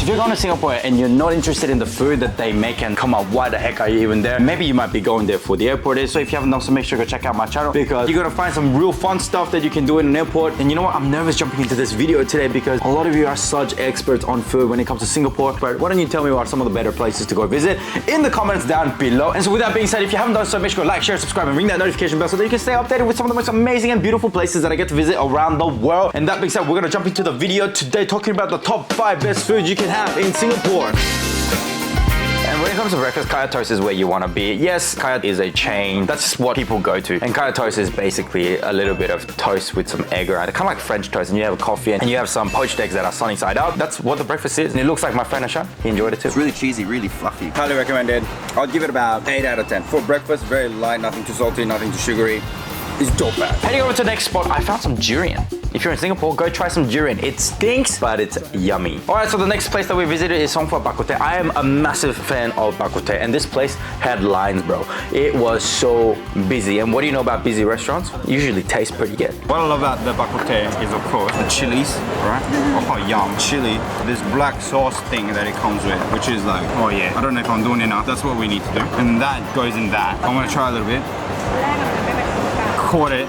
If you're going to Singapore and you're not interested in the food that they make and come up, why the heck are you even there? Maybe you might be going there for the airport is. So if you haven't done so, make sure to go check out my channel because you're gonna find some real fun stuff that you can do in an airport. And you know what? I'm nervous jumping into this video today because a lot of you are such experts on food when it comes to Singapore. But why don't you tell me what are some of the better places to go visit in the comments down below. And so with that being said, if you haven't done so, make sure to like, share, subscribe, and ring that notification bell so that you can stay updated with some of the most amazing and beautiful places that I get to visit around the world. And that being said, we're gonna jump into the video today talking about the top 5 best foods you can have in Singapore. And when it comes to breakfast, Kaya Toast is where you want to be. Yes, Kaya is a chain. That's just what people go to. And Kaya Toast is basically a little bit of toast with some egg around it. Kind of like French toast. And you have a coffee and you have some poached eggs that are sunny side up. That's what the breakfast is. And it looks like my friend Ashan. He enjoyed it too. It's really cheesy, really fluffy. Highly recommended. I'd give it about 8 out of 10. For breakfast, very light, nothing too salty, nothing too sugary. It's dope bad. Heading over to the next spot, I found some durian. If you're in Singapore, go try some durian. It stinks, but it's yummy. All right, so the next place that we visited is Fa Bak Kut Teh. I am a massive fan of Bak Kut Teh, and this place had lines, bro. It was so busy. And what do you know about busy restaurants? Usually taste pretty good. What I love about the Bak Kut Teh is, of course, the chilies, right? Oh, yum. Chili, this black sauce thing that it comes with, which is like, oh yeah, I don't know if I'm doing enough. That's what we need to do. And that goes in that. I'm gonna try a little bit. Caught it.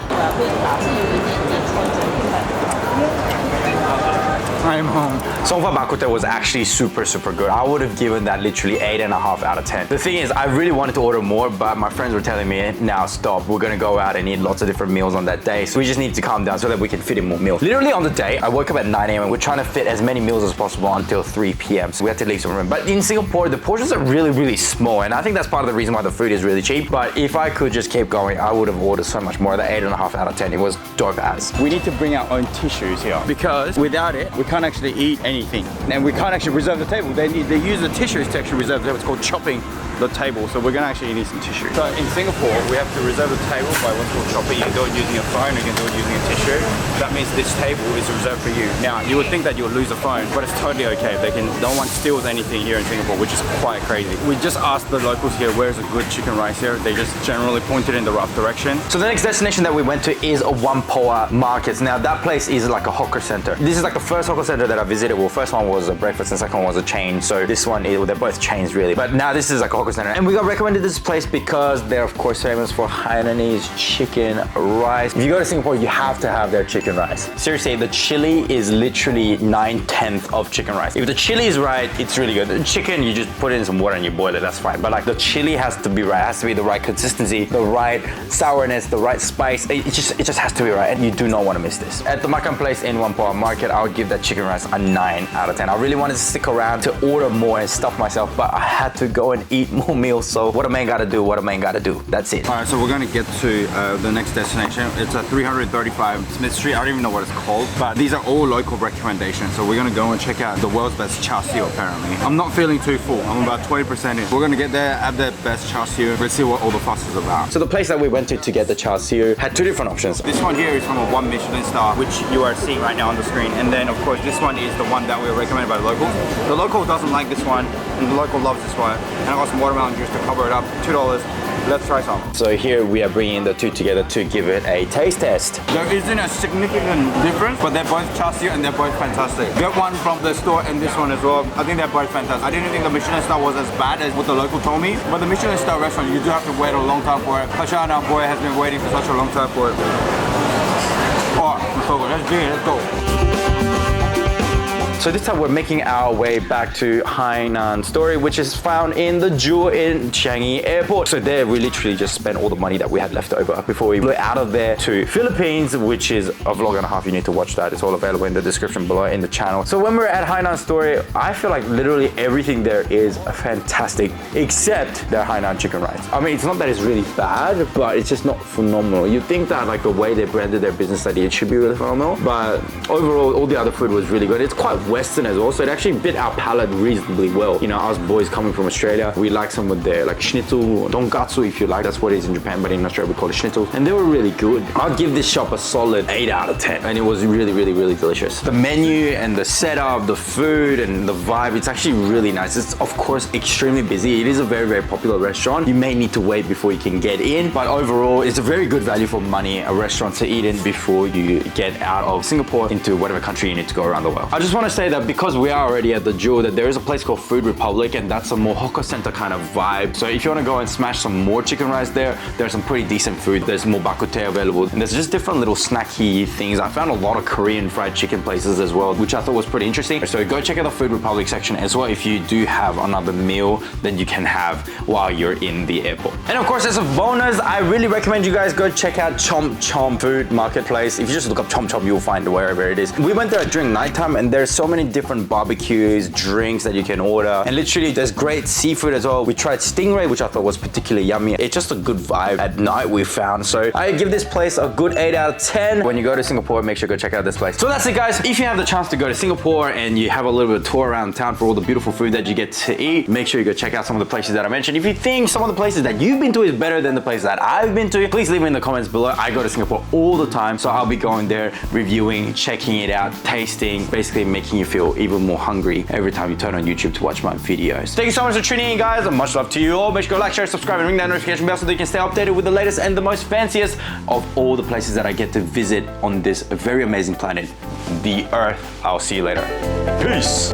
I'm home. Fa Bak Kut Teh was actually super good. I would have given that literally 8.5 out of 10. The thing is, I really wanted to order more, but my friends were telling me, now stop. We're gonna go out and eat lots of different meals on that day. So we just need to calm down so that we can fit in more meals. Literally on the day, I woke up at 9 a.m. and we're trying to fit as many meals as possible until 3 p.m. So we had to leave some room. But in Singapore, the portions are really small. And I think that's part of the reason why the food is really cheap. But if I could just keep going, I would have ordered so much more. That 8.5 out of 10, it was dope as. We need to bring our own tissues here because without it, we can't actually eat anything. And we can't actually reserve the table. They use the tissues to actually reserve the table. It's called chopping the table. So we're gonna actually need some tissue. So in Singapore, we have to reserve the table by what's called chopping. You can do it using a phone, you can do it using a tissue. That means this table is reserved for you. Now, you would think that you would lose a phone, but it's totally okay. No one steals anything here in Singapore, which is quite crazy. We just asked the locals here, where's a good chicken rice here? They just generally pointed in the rough direction. So the next destination that we went to is a Whampoa market. Now that place is like a hawker center. This is like the first hawker center that I visited. Well, first one was a breakfast and second one was a chain. So this one, they're both chains really. But now this is like a hawker center. And we got recommended this place because they're of course famous for Hainanese chicken rice. If you go to Singapore, you have to have their chicken rice. Seriously, the chili is literally 9/10 of chicken rice. If the chili is right, it's really good. The chicken, you just put it in some water and you boil it, that's fine. But like the chili has to be right. It has to be the right consistency, the right sourness, the right spice. It just has to be right. And you do not want to miss this. At the Makan place in Whampoa market, I would give that chicken rice a 9 out of 10. I really wanted to stick around to order more and stuff myself, but I had to go and eat more meals. So what a man gotta do, what a man gotta do. That's it. All right, so we're gonna get to the next destination. It's a 335 Smith Street. I don't even know what it's called, but these are all local recommendations. So we're gonna go and check out the world's best Char Siu apparently. I'm not feeling too full. I'm about 20% in. We're gonna get there, have the best Char Siu. Let's see what all the fuss is about. So the place that we went to get the Char Siu had 2 different options. This one here is from a 1 Michelin star, which you are seeing right now on the screen. And then of course this one is the one that we were recommended by the locals. The local doesn't like this one, and the local loves this one. And I got some watermelon juice to cover it up, $2. Let's try some. So here we are bringing the 2 together to give it a taste test. There isn't a significant difference, but they're both Char Siu and they're both fantastic. Get one from the store and this one as well. I think they're both fantastic. I didn't think the Michelin star was as bad as what the local told me, but the Michelin star restaurant, you do have to wait a long time for it. Hashan, our boy, has been waiting for such a long time for it. Oh, it's so good. Let's do it. Let's go. So this time we're making our way back to Hainan Story, which is found in the Jewel in Changi Airport. So there we literally just spent all the money that we had left over before we flew out of there to Philippines, which is a vlog and a half. You need to watch that. It's all available in the description below in the channel. So when we're at Hainan Story, I feel like literally everything there is fantastic except their Hainan chicken rice. I mean, it's not that it's really bad, but it's just not phenomenal. You'd think that like the way they branded their business, that it should be really phenomenal, but overall all the other food was really good. It's quite Western as well, so it actually bit our palate reasonably well. You know, us boys coming from Australia, we like some of their like schnitzel, tonkatsu if you like. That's what it is in Japan, but in Australia we call it schnitzel. And they were really good. I'd give this shop a solid 8 out of 10. And it was really delicious. The menu and the setup, the food and the vibe, it's actually really nice. It's of course extremely busy. It is a very popular restaurant. You may need to wait before you can get in, but overall it's a very good value for money, a restaurant to eat in before you get out of Singapore into whatever country you need to go around the world. I just want to say say that because we are already at the Jewel, that there is a place called Food Republic, and that's a more hawker center kind of vibe. So if you want to go and smash some more chicken rice there's some pretty decent food. There's more bak kut teh available, and there's just different little snacky things. I found a lot of Korean fried chicken places as well, which I thought was pretty interesting. So go check out the Food Republic section as well. If you do have another meal that you can have while you're in the airport. And of course, as a bonus, I really recommend you guys go check out Chomp Chomp food marketplace. If you just look up Chomp Chomp, you'll find wherever it is. We went there during nighttime, and there's so many different barbecues, drinks that you can order, and literally there's great seafood as well. We tried stingray, which I thought was particularly yummy. It's just a good vibe at night, we found. So I give this place a good 8 out of 10. When you go to Singapore, make sure to go check out this place. So that's it, guys. If you have the chance to go to Singapore and you have a little bit of tour around town for all the beautiful food that you get to eat, make sure you go check out some of the places that I mentioned. If you think some of the places that you've been to is better than the places that I've been to, please leave it in the comments below. I go to Singapore all the time, so I'll be going there, reviewing, checking it out, tasting, basically making you feel even more hungry every time you turn on YouTube to watch my videos. Thank you so much for tuning in, guys, and much love to you all. Make sure to like, share, subscribe, and ring that notification bell so that you can stay updated with the latest and the most fanciest of all the places that I get to visit on this very amazing planet, the Earth. I'll see you later. Peace.